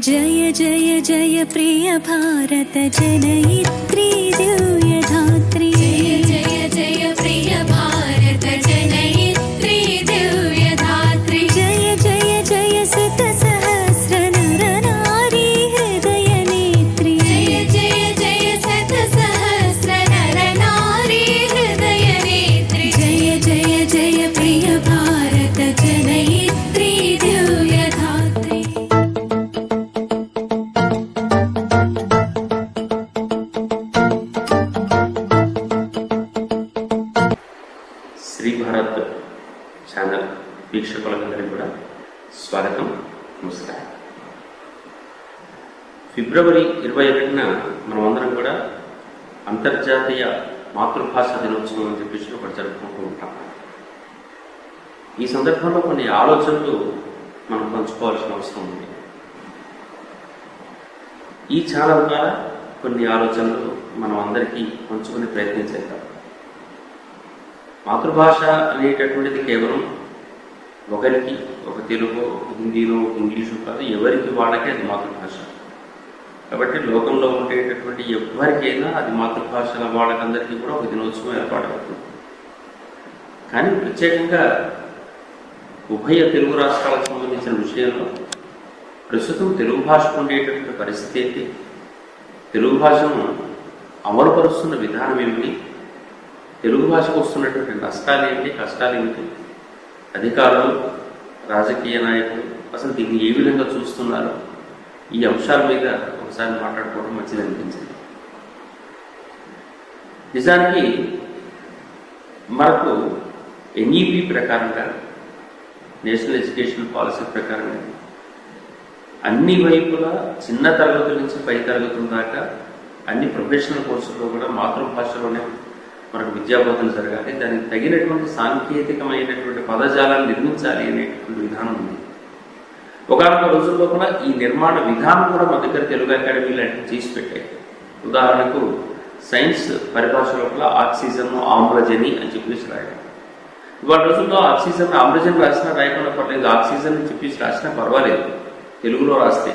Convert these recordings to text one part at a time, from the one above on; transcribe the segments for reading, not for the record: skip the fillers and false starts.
जय जय जय प्रिय भारत जनयित्री दिव्यधात्री। जय जय जय प्रिय भारत जनयित्री दिव्यधात्री। जय जय जय शत सहस्र नर नारी हृदय नेत्री। जय जय जय शत सहस्र नर नारी हृदय नेत्री। जय जय जय प्रिय भारत जनयित्री दिव्यधात्री। శ్రీ భారత్ ఛానల్ వీక్షకులందరికీ కూడా స్వాగతం, నమస్కారం. ఫిబ్రవరి 21న మనమందరం కూడా అంతర్జాతీయ మాతృభాష దినోత్సవం అని చెప్పేసి ఒకటి జరుపుకుంటూ ఉంటాం. ఈ సందర్భంలో కొన్ని ఆలోచనలు మనం పంచుకోవాల్సిన అవసరం ఉంది. ఈ ఛానల్ ద్వారా కొన్ని ఆలోచనలు మనం అందరికీ పంచుకునే ప్రయత్నం చేద్దాం. మాతృభాష అనేటటువంటిది కేవలం ఒకరికి, ఒక తెలుగు, హిందీలో, ఇంగ్లీషు కాదు, ఎవరికి వాళ్ళకే అది మాతృభాష. కాబట్టి లోకంలో ఉండేటటువంటి ఎవరికైనా అది మాతృభాష వాళ్ళకందరికీ కూడా ఒక దినోత్సవం ఏర్పాటవుతుంది. కానీ ప్రత్యేకంగా ఉభయ తెలుగు రాష్ట్రాలకు సంబంధించిన విషయంలో ప్రస్తుతం తెలుగు భాషకు ఉండేటటువంటి పరిస్థితి ఏంటి, తెలుగు భాషను అమలుపరుస్తున్న విధానం ఏమిటి, తెలుగు భాషకు వస్తున్నటువంటి నష్టాలు ఏంటి, కష్టాలు ఏమిటి, అధికారులు, రాజకీయ నాయకులు అసలు దీన్ని ఏ విధంగా చూస్తున్నారు, ఈ అంశాల మీద ఒకసారి మాట్లాడుకోవడం మంచిది అనిపించింది. నిజానికి మనకు ఎన్ఈపి ప్రకారంగా, నేషనల్ ఎడ్యుకేషన్ పాలసీ ప్రకారంగా అన్ని వైపులా చిన్న తరగతుల నుంచి పై తరగతుల దాకా అన్ని ప్రొఫెషనల్ కోర్సుల్లో కూడా మాతృభాషలోనే మనకు విద్యాబోధన జరగాలి, దానికి తగినటువంటి సాంకేతికమైనటువంటి పదజాలాన్ని నిర్మించాలి అనేటువంటి విధానం ఉంది. ఒకనొక రోజుల్లో కూడా ఈ నిర్మాణ విధానం కూడా మన దగ్గర తెలుగు అకాడమీ లాంటివి చేసి పెట్టాయి. ఉదాహరణకు సైన్స్ పరిభాష లోపల ఆక్సిజన్, ఆమ్లజని అని చెప్పేసి రాయాలి. ఇవాళ రోజుల్లో ఆక్సిజన్, ఆమ్లజన్ రాసినా రాయకుండా పర్లేదు, ఆక్సిజన్ అని చెప్పేసి రాసినా పర్వాలేదు, తెలుగులో రాస్తే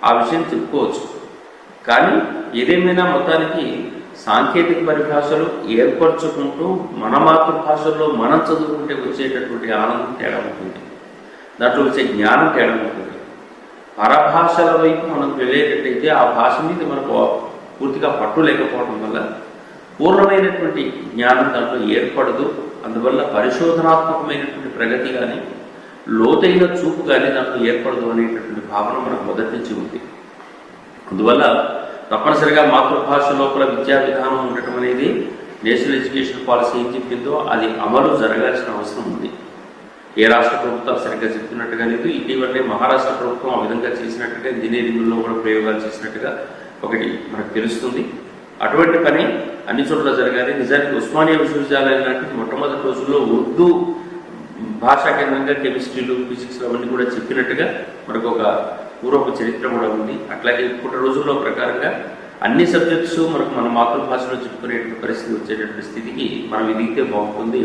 ఆ విషయం చెప్పుకోవచ్చు. కానీ ఏదేమైనా మొత్తానికి సాంకేతిక పరిభాషలు ఏర్పరచుకుంటూ మన మాతృభాషల్లో మనం చదువుకుంటే వచ్చేటటువంటి ఆనందం తేడా ఉంటుంది, దాంట్లో వచ్చే జ్ఞానం తేడా ఉంటుంది. పరభాషల వైపు మనం వెళ్ళేటట్టయితే ఆ భాష మీద మనకు పూర్తిగా పట్టు లేకపోవడం వల్ల పూర్ణమైనటువంటి జ్ఞానం దాంట్లో ఏర్పడదు. అందువల్ల పరిశోధనాత్మకమైనటువంటి ప్రగతి కానీ, లోతైన చూపు కానీ దాంట్లో ఏర్పడదు అనేటటువంటి భావన మనకు మొదటి నుంచి ఉంది. అందువల్ల తప్పనిసరిగా మాతృభాష లోపల విద్యా విధానం ఉండటం అనేది నేషనల్ ఎడ్యుకేషన్ పాలసీ ఏం చెప్పిందో అది అమలు జరగాల్సిన అవసరం ఉంది. ఏ రాష్ట్ర ప్రభుత్వాలు సరిగ్గా చెప్తున్నట్టుగా లేదు. ఇటీవలనే మహారాష్ట్ర ప్రభుత్వం ఆ విధంగా చేసినట్టుగా, ఇంజనీరింగ్లో కూడా ప్రయోగాలు చేసినట్టుగా ఒకటి మనకు తెలుస్తుంది. అటువంటి పని అన్ని చోట్ల జరగాలి. నిజానికి ఉస్మానియా విశ్వవిద్యాలయం లాంటిది మొట్టమొదటి రోజుల్లో ఉర్దూ భాషా కేంద్రంగా కెమిస్ట్రీలు, ఫిజిక్స్ అవన్నీ కూడా చెప్పినట్టుగా మనకు ఒక పూర్వపు చరిత్ర కూడా ఉంది. అట్లాగే ఇప్పటి రోజుల్లో ప్రకారంగా అన్ని సబ్జెక్ట్స్ మనకు మన మాతృభాషలో చెప్పుకునేటువంటి పరిస్థితి వచ్చేటటువంటి స్థితికి మనం ఎదిగితే బాగుంటుంది.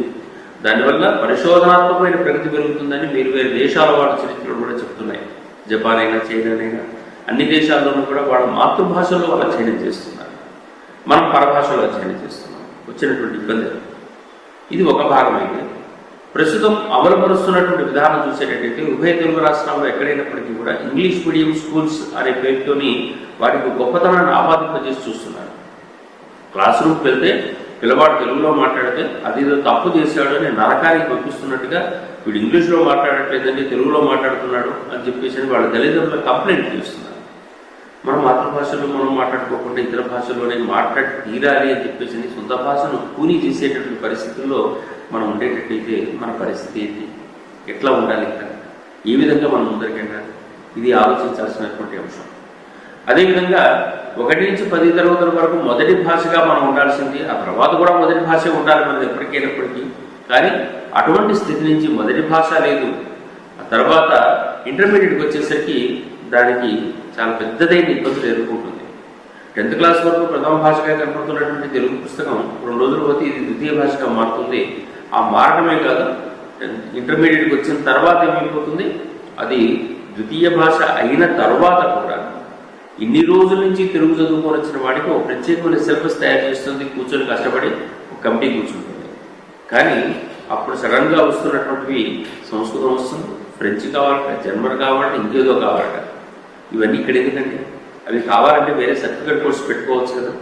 దానివల్ల పరిశోధనాత్మకమైన ప్రగతి పెరుగుతుందని వేరు వేరు దేశాల వాళ్ళ చరిత్రలు కూడా చెప్తున్నాయి. జపాన్ అయినా, చైనా అయినా అన్ని దేశాల్లోనూ కూడా వాళ్ళ మాతృభాషలో వాళ్ళు అధ్యయనం చేస్తున్నారు, మనం పరభాషలో అధ్యయనం చేస్తున్నాం. వచ్చినటువంటి ఇబ్బంది ఇది ఒక భాగమైంది. ప్రస్తుతం అమలుపరుస్తున్నటువంటి విధానం చూసేటట్టయితే ఉభయ తెలుగు రాష్ట్రాల్లో ఎక్కడైనప్పటికీ కూడా ఇంగ్లీష్ మీడియం స్కూల్స్ అనే పేరుతోని వాటికి గొప్పతనాన్ని ఆపాదింపజేసి చూస్తున్నారు. క్లాస్ రూమ్కి వెళ్తే పిల్లవాడు తెలుగులో మాట్లాడితే అదేదో తప్పు చేశాడు అని నరకానికి పంపిస్తున్నట్టుగా, వీడు ఇంగ్లీష్లో మాట్లాడట్లేదండి తెలుగులో మాట్లాడుతున్నాడు అని చెప్పేసి వాళ్ళ తల్లిదండ్రులు కంప్లైంట్ చేస్తున్నారు. మన మాతృభాషలో మనం మాట్లాడుకోకుండా ఇతర భాషలోనే మాట్లాడి తీరాలి అని చెప్పేసి సొంత భాషను కూని చేసేటటువంటి పరిస్థితుల్లో మనం ఉండేటట్టయితే మన పరిస్థితి ఏంటి, ఎట్లా ఉండాలి, ఇక్కడ ఏ విధంగా మనం ముందరికెళ్ళాలి, ఇది ఆలోచించాల్సినటువంటి అంశం. అదేవిధంగా 1 నుంచి 10 తరగతుల వరకు మొదటి భాషగా మనం ఉండాల్సింది, ఆ తర్వాత కూడా మొదటి భాష ఉండాలి మనది ఎప్పటికైనప్పటికీ. కానీ అటువంటి స్థితి నుంచి మొదటి భాష లేదు, ఆ తర్వాత ఇంటర్మీడియట్కి వచ్చేసరికి దానికి చాలా పెద్దదైన ఇబ్బందులు ఎదుర్కొంటుంది. 10th క్లాస్ వరకు ప్రథమ భాషగా కనపడుతున్నటువంటి తెలుగు పుస్తకం 2 రోజులు పోతే ఇది ద్వితీయ భాషగా మారుతుంది. ఆ మారడమే కాదు, ఇంటర్మీడియట్కి వచ్చిన తర్వాత ఏమైపోతుంది, అది ద్వితీయ భాష అయిన తర్వాత కూడా ఇన్ని రోజుల నుంచి తెలుగు చదువుకొని వచ్చిన వాడికి ఒక ప్రత్యేకమైన సిలబస్ తయారు చేస్తుంది, కూర్చొని కష్టపడి ఒక కమిటీ కూర్చుంటుంది. కానీ అప్పుడు సడన్గా వస్తున్నటువంటివి సంస్కృతం వస్తుంది, ఫ్రెంచ్ కావాలట, జర్మన్ కావాలంటే, ఇంకేదో కావాలట. ఇవన్నీ ఇక్కడ ఎందుకండి? అవి కావాలంటే వేరే సర్టిఫికేట్ కోర్స్ పెట్టుకోవచ్చు కదా.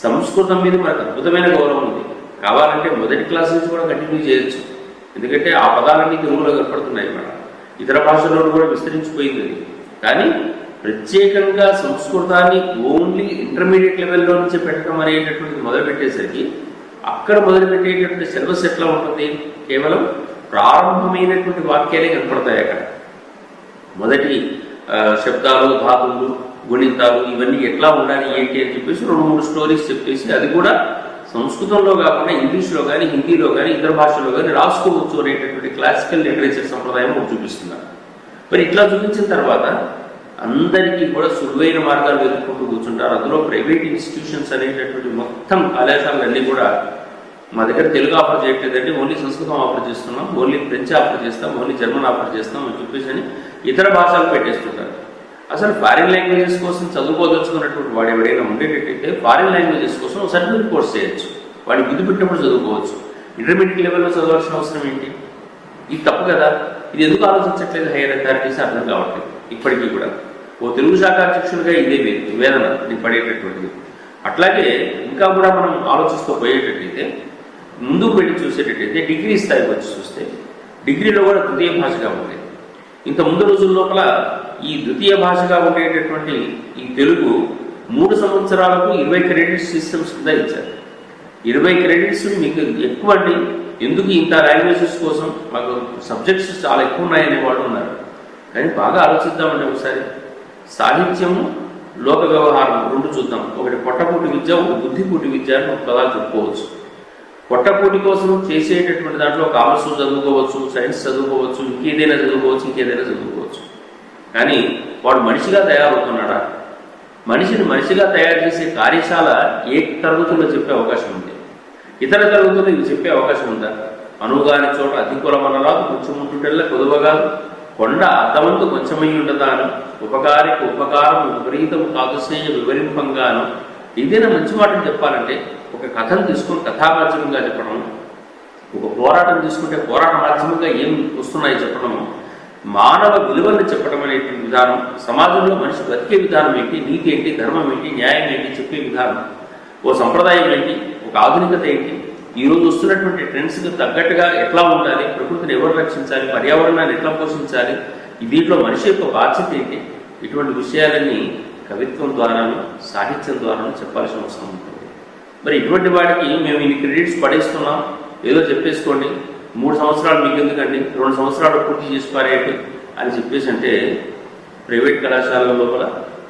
సంస్కృతం మీద మనకు అద్భుతమైన గౌరవం ఉంది. కావాలంటే మొదటి క్లాస్ నుంచి కూడా కంటిన్యూ చేయొచ్చు. ఎందుకంటే ఆ పదాలన్నీ తెలుగులో ఏర్పడుతున్నాయి. మన ఇతర భాషల్లో కూడా విస్తరించిపోయింది. కానీ ప్రత్యేకంగా సంస్కృతాన్ని ఓన్లీ ఇంటర్మీడియట్ లెవెల్లో నుంచి పెట్టడం అనేటటువంటిది మొదలుపెట్టేసరికి అక్కడ మొదలుపెట్టేటటువంటి సిలబస్ ఎట్లా ఉంటుంది? కేవలం ప్రారంభమైనటువంటి వాక్యాలే కనపడతాయి. అక్కడ మొదటి శబ్దాలు, ధాతువులు, గుణింతాలు ఇవన్నీ ఎట్లా ఉండాలి ఏంటి అని చెప్పేసి 2-3 స్టోరీస్ చెప్పేసి అది కూడా సంస్కృతంలో కాకుండా ఇంగ్లీష్లో కానీ, హిందీలో కానీ, ఇతర భాషల్లో కానీ రాసుకోవచ్చు అనేటటువంటి క్లాసికల్ లిటరేచర్ సంప్రదాయం చూపిస్తున్నారు. మరి ఇట్లా చూపించిన తర్వాత అందరికీ కూడా సులువైన మార్గాలు వెతుక్కుంటూ కూర్చుంటారు. అందులో ప్రైవేట్ ఇన్స్టిట్యూషన్స్ అనేటటువంటి మొత్తం కళాశాలన్నీ కూడా మా దగ్గర తెలుగు ఆఫర్ చేయట్లేదండి, ఓన్లీ సంస్కృతం ఆఫర్ చేస్తున్నాం, ఓన్లీ ఫ్రెంచ్ ఆఫర్ చేస్తాం, ఓన్లీ జర్మన్ ఆఫర్ చేస్తాం అని చెప్పేసి అని ఇతర భాషలు పెట్టేస్తుంటారు. అసలు ఫారిన్ లాంగ్వేజెస్ కోసం చదువుకోదలుచుకున్నటువంటి వాడు ఎవరైనా ఉండేటట్టయితే ఫారిన్ లాంగ్వేజెస్ కోసం సర్టిఫికేట్ కోర్స్ చేయొచ్చు. వాడిని బుద్ధి పెట్టినప్పుడు చదువుకోవచ్చు. ఇంటర్మీడియట్ లెవెల్లో చదవాల్సిన అవసరం ఏంటి? ఇది తప్పు కదా. ఇది ఎందుకు ఆలోచించట్లేదు హైయర్ అథారిటీస్ అర్థం కావట్లేదు ఇప్పటికీ కూడా. ఓ తెలుగు శాఖ అధ్యక్షుడిగా ఇదే వేదన నేను పడేటటువంటిది. అట్లాగే ఇంకా కూడా మనం ఆలోచిస్తూ పోయేటట్టయితే, ముందుకు పెట్టి చూసేటట్టయితే డిగ్రీ స్థాయికి వచ్చి చూస్తే డిగ్రీలో కూడా తృతీయ భాషగా ఉండేది. ఇంత ముందు రోజుల లోపల ఈ ద్వితీయ భాషగా ఉండేటటువంటి ఈ తెలుగు 3 సంవత్సరాలకు 20 క్రెడిట్స్ సిస్టమ్స్ కింద ఇచ్చారు. 20 క్రెడిట్స్ మీకు ఎక్కువ అండి. ఎందుకు ఇంత లాంగ్వేజెస్ కోసం? మాకు సబ్జెక్ట్స్ చాలా ఎక్కువ ఉన్నాయనే వాళ్ళు ఉన్నారు. కానీ బాగా ఆలోచిద్దామండి ఒకసారి. సాహిత్యము, లోక వ్యవహారం 2 చూద్దాం. ఒకటి పొట్టపూటి విద్య, ఒక బుద్ధిపూటి విద్య అని ఒక పదాలు చెప్పుకోవచ్చు. పొట్టపూటి కోసం చేసేటటువంటి దాంట్లో కామర్స్ చదువుకోవచ్చు, సైన్స్ చదువుకోవచ్చు, ఇంకేదైనా చదువుకోవచ్చు. కానీ వాడు మనిషిగా తయారవుతున్నాడా? మనిషిని మనిషిగా తయారు చేసే కార్యశాల ఏ తరగతుల్లో చెప్పే అవకాశం ఉంది? ఇతర తరగతుల్లో ఇవి చెప్పే అవకాశం ఉందా? అనుగాని చోట అతికులమనరాదు, కొంచెముంటుటెల్ల కొదువగాదు, కొండ అర్థమంతు కొంచెమై ఉండదాను, ఉపకారికి ఉపకారం విపరీతం కాదు స్నేహ వివరింపంగాను. ఏదైనా మంచి మాటలు చెప్పాలంటే ఒక కథను తీసుకుని కథామాధ్యమంగా చెప్పడం, ఒక పోరాటం తీసుకుంటే పోరాట మాధ్యమంగా ఏం వస్తున్నాయి చెప్పడం, మానవ విలువలను చెప్పడం అనేటువంటి విధానం, సమాజంలో మనిషి బతికే విధానం ఏంటి, నీతి ఏంటి, ధర్మం ఏంటి, న్యాయం ఏంటి చెప్పే విధానం, ఓ సంప్రదాయం ఏంటి, ఒక ఆధునికత ఏంటి, ఈరోజు వస్తున్నటువంటి ట్రెండ్స్కి తగ్గట్టుగా ఎట్లా ఉండాలి, ప్రకృతిని ఎవరు రక్షించాలి, పర్యావరణాన్ని ఎట్లా పోషించాలి, దీంట్లో మనిషి యొక్క బాధ్యత ఏంటి, ఇటువంటి విషయాలన్నీ కవిత్వం ద్వారాను సాహిత్యం ద్వారాను చెప్పాల్సిన అవసరం ఉంటుంది. మరి ఇటువంటి వాడికి మేము ఇన్ని క్రెడిట్స్ పడేస్తున్నాం, ఏదో చెప్పేసుకోండి, 3 సంవత్సరాలు మీకు ఎందుకండి, 2 సంవత్సరాలు పూర్తి చేసి పారేయండి అని చెప్పేసి అంటే ప్రైవేట్ కళాశాలల లోపల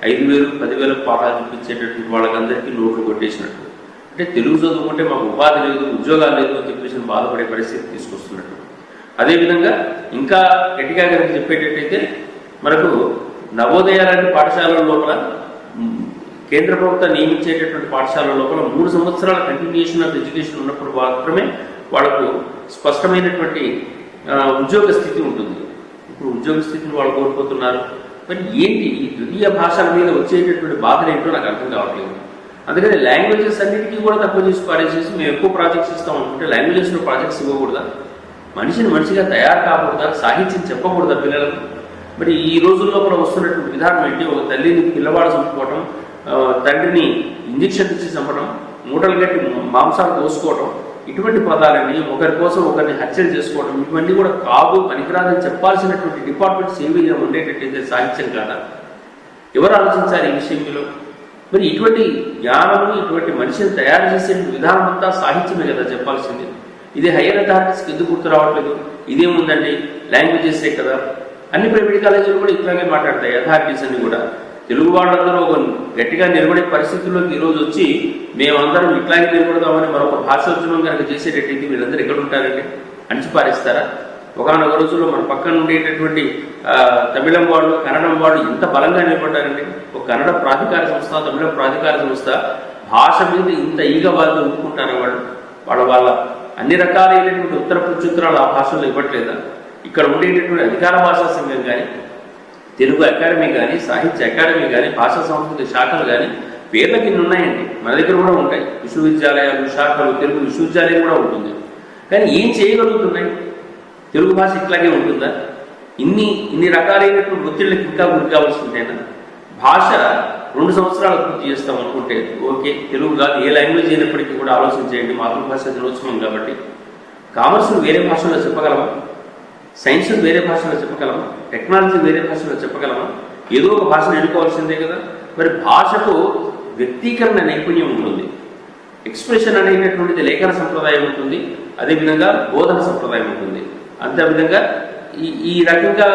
5,000, 10,000 పాఠాలు చూపించేటటువంటి వాళ్ళకందరికీ నోట్లు కొట్టేసినట్టు. అంటే తెలుగు చదువుకుంటే మాకు ఉపాధి లేదు, ఉద్యోగాలు లేదు అని చెప్పేసి బాధపడే పరిస్థితి తీసుకొస్తున్నట్టు. అదేవిధంగా ఇంకా గట్టిగా కనుక చెప్పేటట్టయితే మనకు నవోదయాలాంటి పాఠశాలల లోపల కేంద్ర ప్రభుత్వం నియమించేటటువంటి పాఠశాలల లోపల 3 సంవత్సరాల కంటిన్యూషన్ ఆఫ్ ఎడ్యుకేషన్ ఉన్నప్పుడు మాత్రమే వాళ్ళకు స్పష్టమైనటువంటి ఉద్యోగ స్థితి ఉంటుంది. ఇప్పుడు ఉద్యోగ స్థితిని వాళ్ళు కోల్పోతున్నారు. మరి ఏంటి ఈ ద్వితీయ భాషల మీద వచ్చేటటువంటి బాధలు ఏంటో నాకు అర్థం కావట్లేదు. అందుకని లాంగ్వేజెస్ అన్నిటికీ కూడా తక్కువ చేసి పారేసేసి మేము ఎక్కువ ప్రాజెక్ట్స్ ఇస్తాం అనుకుంటే లాంగ్వేజెస్లో ప్రాజెక్ట్స్ ఇవ్వకూడదా? మనిషిని మనిషిగా తయారు కాకూడదా? సాహిత్యం చెప్పకూడదా పిల్లలకు? మరి ఈ రోజుల్లో కూడా వస్తున్నటువంటి విధానం ఏంటి? ఒక తల్లిని పిల్లవాడు చంపుకోవటం, తండ్రిని ఇంజక్షన్ ఇచ్చి చంపడం, మూటలు కట్టి మాంసాలు కోసుకోవటం, ఇటువంటి పదాలని ఒకరి కోసం ఒకరిని హత్యలు చేసుకోవడం, ఇవన్నీ కూడా కాదు, పనికిరాదని చెప్పాల్సినటువంటి డిపార్ట్మెంట్స్ ఏవి ఉండేటట్టయితే సాహిత్యం కాదా? ఎవరు ఆలోచించాలి ఈ విషయంలో? మరి ఇటువంటి జ్ఞానము, ఇటువంటి మనిషిని తయారు చేసే విధానం అంతా సాహిత్యమే కదా చెప్పాల్సింది. ఇది హైయర్ అథారిటీస్కి ఎందుకు గుర్తు రావట్లేదు? ఇదేముందండి, లాంగ్వేజెసే కదా. అన్ని ప్రైవేట్ కాలేజీలు కూడా ఇట్లాగే మాట్లాడతాయి అథారిటీస్ అన్ని కూడా. తెలుగు వాళ్ళందరూ ఒక గట్టిగా నిలబడే పరిస్థితుల్లోకి ఈరోజు వచ్చి మేమందరం ఇట్లాగే నిలబడదామని మరొక భాషోద్యమం కనుక చేసేటట్టయితే వీళ్ళందరూ ఎక్కడ ఉంటారండి? అణిచిపారేస్తారా? ఒకనొక రోజుల్లో మన పక్కన ఉండేటటువంటి తమిళం వాళ్ళు, కన్నడం వాళ్ళు ఎంత బలంగా నిలబడ్డారండి. ఒక కన్నడ ప్రాధికార సంస్థ, తమిళం ప్రాధికార సంస్థ భాష మీద ఇంత ఈగ వాళ్ళు ఒప్పుకుంటారా? వాళ్ళ అన్ని రకాలైనటువంటి ఉత్తర ప్రత్యుత్తరాలు ఆ భాషల్లో ఇవ్వట్లేదా? ఇక్కడ ఉండేటటువంటి అధికార భాషా సంఘం కానీ, తెలుగు అకాడమీ కానీ, సాహిత్య అకాడమీ కానీ, భాషా సంస్కృతి శాఖలు కానీ పేర్లకి ఇన్ని ఉన్నాయండి. మన దగ్గర కూడా ఉంటాయి విశ్వవిద్యాలయాలు, శాఖలు, తెలుగు విశ్వవిద్యాలయం కూడా ఉంటుంది. కానీ ఏం చేయగలుగుతున్నాయి? తెలుగు భాష ఇట్లాగే ఉంటుందా? ఇన్ని రకాలైనటువంటి ఒత్తిళ్ళకి ఇంకా గురి కావాల్సి ఉంటేనా? భాష 2 సంవత్సరాలు పూర్తి చేస్తాం అనుకుంటే ఓకే, తెలుగు కాదు ఏ లాంగ్వేజ్ అయినప్పటికీ కూడా ఆలోచించేయండి. మాతృభాష దినోత్సవం కాబట్టి కామర్స్ను వేరే భాషలో చెప్పగలమా? సైన్స్ను వేరే భాషలో చెప్పగలమా? టెక్నాలజీ వేరే భాషలో చెప్పగలమా? ఏదో ఒక భాషను ఎన్నుకోవాల్సిందే కదా. మరి భాషకు వ్యక్తీకరణ నైపుణ్యం ఉంటుంది, ఎక్స్ప్రెషన్ అనేటటువంటిది లేఖన సంప్రదాయం ఉంటుంది, అదేవిధంగా బోధన సంప్రదాయం ఉంటుంది. అంతేవిధంగా ఈ రకంగా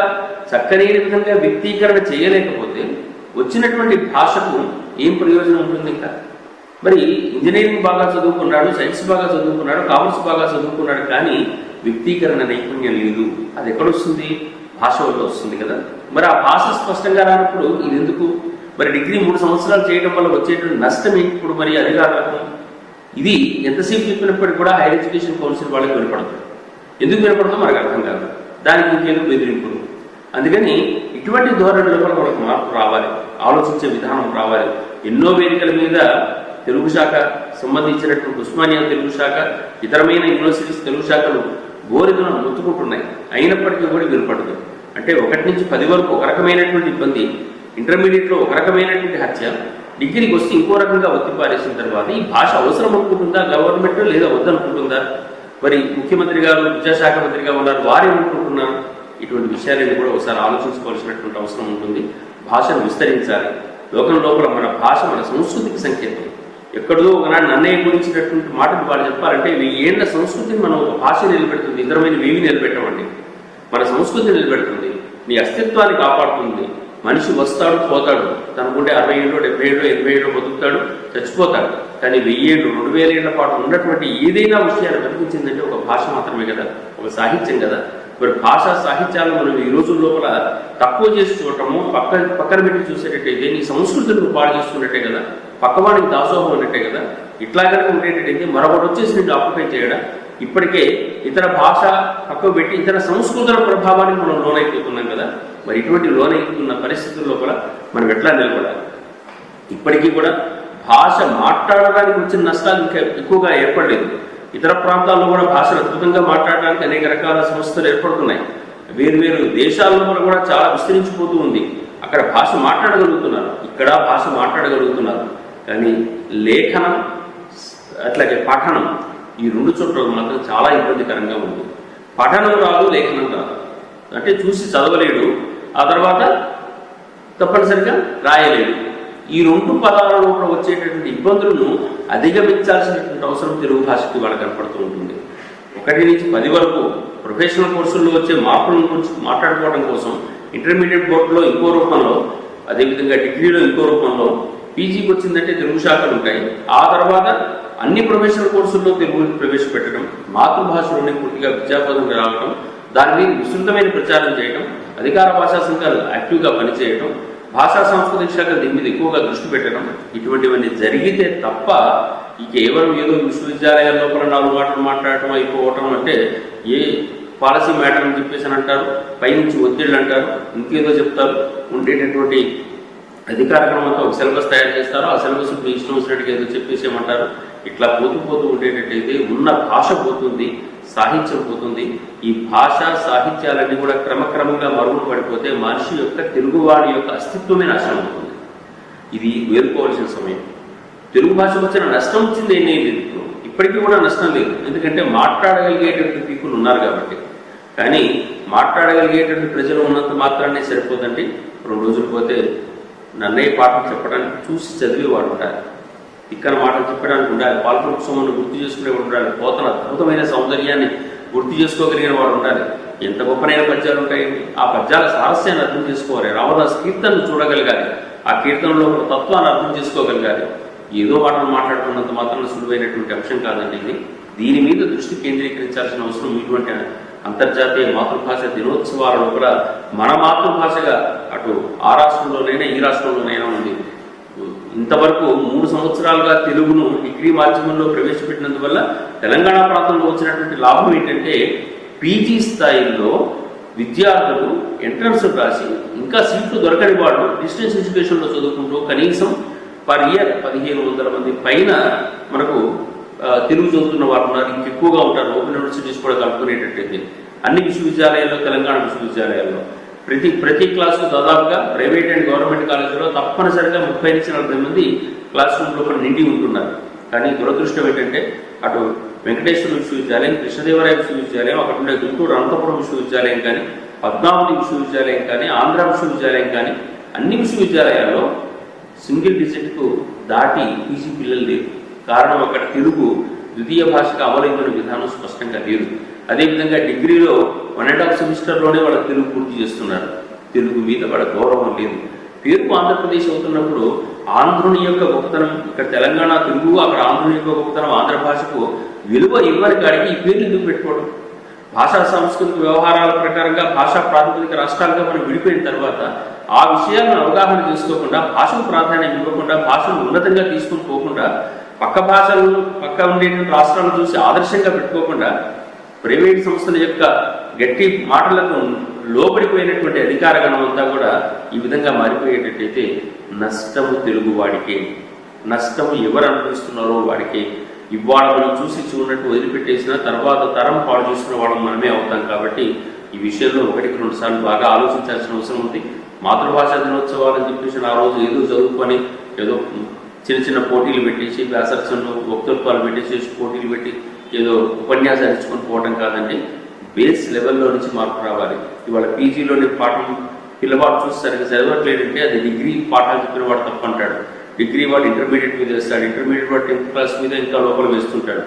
చక్కని విధంగా వ్యక్తీకరణ చేయలేకపోతే వచ్చినటువంటి భాషకు ఏం ప్రయోజనం ఉంటుంది? ఇంకా మరి ఇంజనీరింగ్ బాగా చదువుకున్నాడు, సైన్స్ బాగా చదువుకున్నాడు, కామర్స్ బాగా చదువుకున్నాడు, కానీ వ్యక్తీకరణ నైపుణ్యం లేదు. అది ఎక్కడొస్తుంది? భాష వల్ల వస్తుంది కదా. మరి ఆ భాష స్పష్టంగా రానప్పుడు ఇది ఎందుకు? మరి డిగ్రీ 3 సంవత్సరాలు చేయడం వల్ల వచ్చేటువంటి నష్టం ఏంటి? ఇప్పుడు మరి అధికారులకు ఇది ఎంతసేపు చెప్పినప్పటికీ కూడా హైయర్ ఎడ్యుకేషన్ కౌన్సిల్ వాళ్ళకి వినపడదు. ఎందుకు వినపడదో మనకు అర్థం కాదు. దానికి ఇంకేదో బెదిరింపులు. అందుకని ఇటువంటి ధోరణిలో కూడా మనకు మార్పు రావాలి, ఆలోచించే విధానం రావాలి. ఎన్నో వేదికల మీద తెలుగు శాఖ సంబంధించినటువంటి ఉస్మానియా తెలుగు శాఖ, ఇతరమైన యూనివర్సిటీస్ తెలుగు శాఖలు గోరికలను మొత్తుకుంటున్నాయి. అయినప్పటికీ కూడా వినపడదు. అంటే 1 నుంచి 10 వరకు ఒక రకమైనటువంటి ఇబ్బంది, ఇంటర్మీడియట్లో ఒక రకమైనటువంటి హత్య, డిగ్రీకి వస్తే ఇంకో రకంగా ఒత్తిపారేసిన తర్వాత ఈ భాష అవసరం అనుకుంటుందా గవర్నమెంట్, లేదా వద్దనుకుంటుందా? మరి ముఖ్యమంత్రి గారు విద్యాశాఖ మంత్రిగా ఉన్నారు, వారు ఏమనుకుంటున్నారు? ఇటువంటి విషయాలన్నీ కూడా ఒకసారి ఆలోచించుకోవాల్సినటువంటి అవసరం ఉంటుంది. భాషను విస్తరించాలి. లోకం లోపల మన భాష మన సంస్కృతికి సంకేతం. ఎక్కడో ఒకనాడు నన్నయ్య గురించినటువంటి మాటలు వాళ్ళు చెప్పాలంటే 1000 ఏళ్ల సంస్కృతిని మనం ఒక భాష నిలబెడుతుంది. ఇతరమైన వేవి నిలబెట్టమండి. మన సంస్కృతి నిలబెడుతుంది, నీ అస్తిత్వాన్ని కాపాడుతుంది. మనిషి వస్తాడు, పోతాడు, తనకుంటే 60 ఏళ్ళు, 70 ఏళ్ళు, 80 ఏళ్ళు బతుకుతాడు, చచ్చిపోతాడు. కానీ 1000 ఏళ్ళు, 2000 ఏళ్ల పాటు ఉన్నటువంటి ఏదైనా విషయాన్ని బతికించిందంటే ఒక భాష మాత్రమే కదా, ఒక సాహిత్యం కదా. మరి భాషా సాహిత్యాలను మనం ఈ రోజుల లోపల తక్కువ చేసి చూడటము, పక్కన పెట్టి చూసేటట్టయితే నీ సంస్కృతిని పాడు చేసుకున్నట్టే కదా, పక్కవాడికి దాసోహం అన్నట్టే కదా. ఇట్లాగనే ఉండేటట్టయితే మరొకటి వచ్చేసి నేను ఆక్యుపై చేయడం. ఇప్పటికే ఇతర భాష పక్కన పెట్టి ఇతర సంస్కృతుల ప్రభావానికి మనం లోనైపోతున్నాం కదా. మరి ఇటువంటి లోనైతున్న పరిస్థితుల్లో కూడా మనం ఎట్లా నిలబడాలి? ఇప్పటికీ కూడా భాష మాట్లాడడానికి వచ్చిన నష్టాలు ఇంకా ఎక్కువగా ఏర్పడలేదు. ఇతర ప్రాంతాల్లో కూడా భాషను అద్భుతంగా మాట్లాడడానికి అనేక రకాల సంస్థలు ఏర్పడుతున్నాయి. వేరు దేశాల్లో కూడా చాలా విస్తరించిపోతూ ఉంది. అక్కడ భాష మాట్లాడగలుగుతున్నారు, ఇక్కడ భాష మాట్లాడగలుగుతున్నారు. కానీ లేఖనం అట్లాగే పఠనం ఈ 2 చోట్ల మాత్రం చాలా ఇబ్బందికరంగా ఉంది. పఠనం రాదు, లేఖనం రాదు. అంటే చూసి చదవలేడు, ఆ తర్వాత తప్పనిసరిగా రాయలేడు. ఈ 2 పదాల లోపల వచ్చేటటువంటి ఇబ్బందులను అధిగమించాల్సినటువంటి అవసరం తెలుగు భాషకి వాళ్ళకి కనపడుతూ ఉంటుంది. 1 నుంచి 10 వరకు ప్రొఫెషనల్ కోర్సుల్లో వచ్చే మార్పుల గురించి మాట్లాడుకోవడం కోసం ఇంటర్మీడియట్ బోర్డులో ఇంకో రూపంలో, అదేవిధంగా డిగ్రీలో ఇంకో రూపంలో, పీజీకి వచ్చిందంటే తెలుగు శాఖలు ఉంటాయి. ఆ తర్వాత అన్ని ప్రొఫెషనల్ కోర్సుల్లో తెలుగు ప్రవేశపెట్టడం, మాతృభాషలోనే పూర్తిగా విద్యాపదంగా రావడం, దాని మీద విస్తృతమైన ప్రచారం చేయడం, అధికార భాషా సంఘాలు యాక్టివ్గా పనిచేయడం, భాషా సాంస్కృతిక శాఖ దీని మీద ఎక్కువగా దృష్టి పెట్టడం, ఇటువంటివన్నీ జరిగితే తప్ప ఈ కేవలం ఏదో విశ్వవిద్యాలయాల లోపల 4 మాటలు మాట్లాడటం అయిపోవటం అంటే ఏ పాలసీ మ్యాటర్ అని చెప్పేసి అని అంటారు, పైనుంచి ఒత్తిళ్ళు అంటారు, ఇంకేదో చెప్తారు. ఉండేటటువంటి అధికార క్రమంతో ఒక సిలబస్ తయారు చేస్తారో ఆ సిలబస్ మీ ఇష్టం వచ్చినట్టుగా ఏదో చెప్పేసేమంటారు. ఇట్లా పోతూ ఉండేటట్టయితే ఉన్న భాష పోతుంది, సాహిత్యం పోతుంది. ఈ భాషా సాహిత్యాలన్నీ కూడా క్రమక్రమంగా మరుగున పడిపోతే మనిషి యొక్క తెలుగువాడి యొక్క అస్తిత్వమే నాశనం అవుతుంది. ఇది వేరుకోవాల్సిన సమయం. తెలుగు భాష వచ్చిన నష్టం వచ్చింది ఏం లేదు, ఇప్పటికీ కూడా నష్టం లేదు. ఎందుకంటే మాట్లాడగలిగేటువంటి పీపుల్ ఉన్నారు కాబట్టి. కానీ మాట్లాడగలిగేటువంటి ప్రజలు ఉన్నంత మాత్రాన్ని సరిపోదండి. 2 రోజులు పోతే నన్నయ్య పాటలు చెప్పడానికి చూసి చదివేవాడు ఉండాలి, ఇక్కడ మాటలు చెప్పడానికి ఉండాలి, పాల్పొక్షమును గుర్తు చేసుకునేవాడు ఉండాలి, పోతన అద్భుతమైన సౌందర్యాన్ని గుర్తు చేసుకోగలిగిన వాడు ఉండాలి. ఎంత గొప్పనైన పద్యాలు ఉంటాయండి. ఆ పద్యాల సారస్యాన్ని అర్థం చేసుకోవాలి. రామదాస్ కీర్తనను చూడగలగాలి, ఆ కీర్తనలో ఒక తత్వాన్ని అర్థం చేసుకోగలగాలి. ఏదో మాటలు మాట్లాడుతున్నంత మాత్రం సులువైనటువంటి అంశం కాదండి ఇది. దీని మీద దృష్టి కేంద్రీకరించాల్సిన అవసరం ఇటువంటి అంతర్జాతీయ మాతృభాష దినోత్సవాల లోపల మన మాతృభాషగా అటు ఆ రాష్ట్రంలోనైనా ఈ రాష్ట్రంలోనైనా ఉంది. ఇంతవరకు 3 సంవత్సరాలుగా తెలుగును డిగ్రీ మాధ్యమంలో ప్రవేశపెట్టినందువల్ల తెలంగాణ ప్రాంతంలో వచ్చినటువంటి లాభం ఏంటంటే పీజీ స్థాయిలో విద్యార్థులు ఎంట్రన్స్ రాసి ఇంకా ఇంకా సీట్లు దొరకని వాళ్ళు డిస్టెన్స్ ఎడ్యుకేషన్లో చదువుకుంటూ కనీసం పర్ ఇయర్ 1500 మంది పైన మనకు తెలుగు చదువుతున్న వాళ్ళు ఉన్నారు. ఇంకెక్కువగా ఉంటారు ఓపెన్ యూనివర్సిటీస్ కూడా కలుపుకునేటట్టయితే. అన్ని విశ్వవిద్యాలయాల్లో, తెలంగాణ విశ్వవిద్యాలయాల్లో ప్రతి క్లాసు దాదాపుగా ప్రైవేట్ అండ్ గవర్నమెంట్ కాలేజీలో తప్పనిసరిగా 30 నుంచి 40 మంది క్లాస్ రూమ్ లోపల నిండి ఉంటున్నారు. కానీ దురదృష్టం ఏంటంటే అటు వెంకటేశ్వర విశ్వవిద్యాలయం, కృష్ణదేవరాయ విశ్వవిద్యాలయం, అక్కడ ఉండే గుంటూరు అనంతపురం విశ్వవిద్యాలయం కానీ, పద్మావతి విశ్వవిద్యాలయం కానీ, ఆంధ్ర విశ్వవిద్యాలయం కానీ అన్ని విశ్వవిద్యాలయాల్లో సింగిల్ డిజిట్కు దాటి పీజీ పిల్లలు లేరు. కారణం అక్కడ తెలుగు ద్వితీయ భాషగా అమలైన విధానం స్పష్టంగా లేదు. అదేవిధంగా డిగ్రీలో 1.5 సెమిస్టర్లోనే వాళ్ళ తెలుగు పూర్తి చేస్తున్నారు. తెలుగు మీద వాళ్ళ గౌరవం లేదు. పేరుకు ఆంధ్రప్రదేశ్ అవుతున్నప్పుడు ఆంధ్రుని యొక్క గొప్పతనం ఇక్కడ తెలంగాణ తెలుగు, అక్కడ ఆంధ్రుని యొక్క గొప్పతనం ఆంధ్ర భాషకు విలువ ఇవ్వని కాడికి ఈ పేర్లు ఎందుకు పెట్టుకోవడం? భాషా సాంస్కృతిక వ్యవహారాల ప్రకారంగా భాషా ప్రాతిపదిక రాష్ట్రాలుగా మనం విడిపోయిన తర్వాత ఆ విషయాలను అవగాహన చేసుకోకుండా, భాషకు ప్రాధాన్యం ఇవ్వకుండా, భాషను ఉన్నతంగా తీసుకుని పోకుండా, పక్క ఉండేటువంటి రాష్ట్రాలను చూసి ఆదర్శంగా పెట్టుకోకుండా ప్రైవేట్ సంస్థల యొక్క గట్టి మాటలకు లోబడిపోయినటువంటి అధికార గణం అంతా కూడా ఈ విధంగా మారిపోయేటట్టయితే నష్టము తెలుగు వాడికే. నష్టము ఎవరు అనుభవిస్తున్నారో వాడికే. ఇవాళ మనం చూడనట్టు వదిలిపెట్టేసిన తర్వాత తరం పాడు చేసుకున్న వాళ్ళం మనమే అవుతాం. కాబట్టి ఈ విషయంలో 1-2 సార్లు బాగా ఆలోచించాల్సిన అవసరం ఉంది. మాతృభాషా దినోత్సవాలని చెప్పేసి ఆ రోజు ఏదో చదువుకొని ఏదో చిన్న పోటీలు పెట్టేసి, వ్యాసరచనలు, వక్తృత్వాలు పెట్టేసి పోటీలు పెట్టి ఏదో ఉపన్యాసాలు ఇచ్చుకొని పోవడం కాదండి. బేస్ లెవెల్లో నుంచి మార్పు రావాలి. ఇవాళ పీజీలోని పాఠం పిల్లవాడు చూసి సరిగ్గా చదవట్లేదంటే అది డిగ్రీ పాఠాలు చెప్పిన వాడు తప్పు అంటాడు. డిగ్రీ వాడు ఇంటర్మీడియట్ మీద వేస్తాడు, ఇంటర్మీడియట్ వాడు 10th క్లాస్ మీద ఇంకా లోపల వేస్తుంటాడు.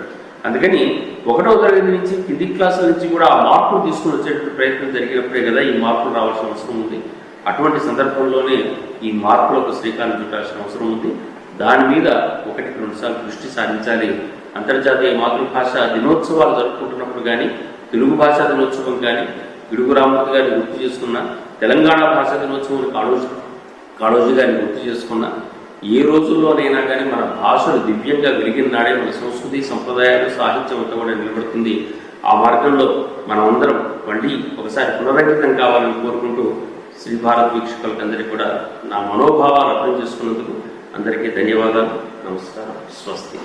అందుకని 1వ తరగతి నుంచి కింది క్లాసుల నుంచి కూడా ఆ మార్పులు తీసుకుని వచ్చేటువంటి ప్రయత్నం జరిగినప్పుడే కదా ఈ మార్పులు రావాల్సిన అవసరం ఉంది. అటువంటి సందర్భంలోనే ఈ మార్పులకు శ్రీకారం చుట్టాల్సిన అవసరం ఉంది. దాని మీద 1-2 సార్లు దృష్టి సారించాలి. అంతర్జాతీయ మాతృభాష దినోత్సవాలు జరుపుకుంటున్నప్పుడు కానీ, తెలుగు భాషా దినోత్సవం కానీ, గిడుగు రామూర్తి గారిని గుర్తు చేసుకున్న, తెలంగాణ భాషా దినోత్సవం కాళోజీ గారిని గుర్తు చేసుకున్న, ఏ రోజుల్లోనైనా కానీ మన భాషలు దివ్యంగా వెలిగిన నాడే మన సంస్కృతి, సంప్రదాయాలు, సాహిత్యం అంతా కూడా నిలబడుతుంది. ఆ మార్గంలో మనమందరం మళ్ళీ ఒకసారి పునరంకితం కావాలని కోరుకుంటూ శ్రీ భారత్ వీక్షకులకు అందరికీ కూడా నా మనోభావాలు అర్థం చేసుకున్నందుకు అందరికీ ధన్యవాదాలు. నమస్కారం. స్వస్తి.